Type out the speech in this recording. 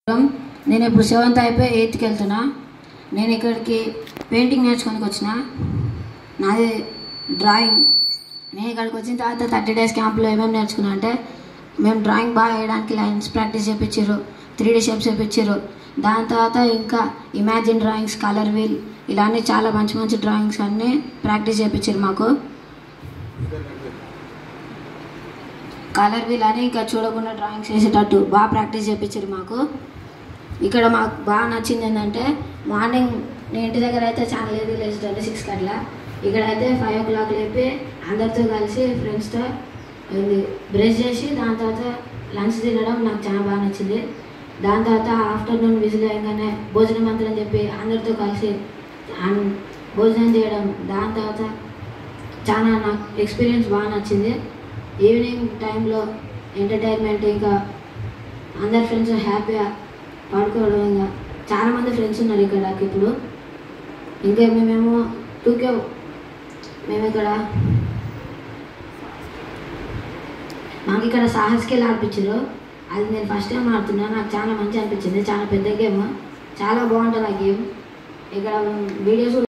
నేను ఇప్పుడు 7th అయిపోయి 8th వెళ్తున్నా. నేను ఇక్కడికి పెయింటింగ్ నేర్చుకోనికి వచ్చిన. నాది డ్రాయింగ్. నేను ఇక్కడికి వచ్చిన తర్వాత 30 days క్యాంప్లో ఏమేమి నేర్చుకున్నా అంటే, మేము డ్రాయింగ్ బాగా వేయడానికి లైన్స్ ప్రాక్టీస్ చేయించారు, 3D షేప్స్ చేయించారు. దాని తర్వాత ఇంకా ఇమాజిన్ డ్రాయింగ్స్, కలర్ వీల్, ఇలాంటి చాలా మంచి మంచి డ్రాయింగ్స్ అన్నీ ప్రాక్టీస్ చేయించారు మాకు. కలర్ వీల్ అని ఇంకా చూడకుండా డ్రాయింగ్స్ వేసేటట్టు బాగా ప్రాక్టీస్ చేయించారు మాకు. ఇక్కడ మాకు బాగా నచ్చింది ఏంటంటే, మార్నింగ్ నేను ఇంటి దగ్గర అయితే చాలా లేట్గా లేచేటండి, 6 అట్లా. ఇక్కడైతే 5 o'clock లేపి అందరితో కలిసి ఫ్రెండ్స్తో బ్రష్ చేసి దాని తర్వాత లంచ్ తినడం నాకు చాలా బాగా నచ్చింది. దాని తర్వాత ఆఫ్టర్నూన్ విజిల్ అయ్యగానే భోజనం అంతా అని చెప్పి అందరితో కలిసి భోజనం చేయడం, దాని తర్వాత చాలా నాకు ఎక్స్పీరియన్స్ బాగా నచ్చింది. ఈవినింగ్ టైంలో ఎంటర్టైన్మెంట్, ఇంకా అందరి ఫ్రెండ్స్ హ్యాపీగా పడుకోవడం. ఇంకా చాలామంది ఫ్రెండ్స్ ఉన్నారు ఇక్కడ ఇప్పుడు. ఇంకా మేము 2K మేము ఇక్కడ మాకు ఇక్కడ సాహస్ స్కేల్ ఆడిపించారు. అది నేను ఫస్ట్ టైం ఆడుతున్నా, నాకు చాలా మంచి అనిపించింది. చాలా పెద్ద గేమ్, చాలా బాగుంటుంది ఆ గేమ్. ఇక్కడ వీడియోస్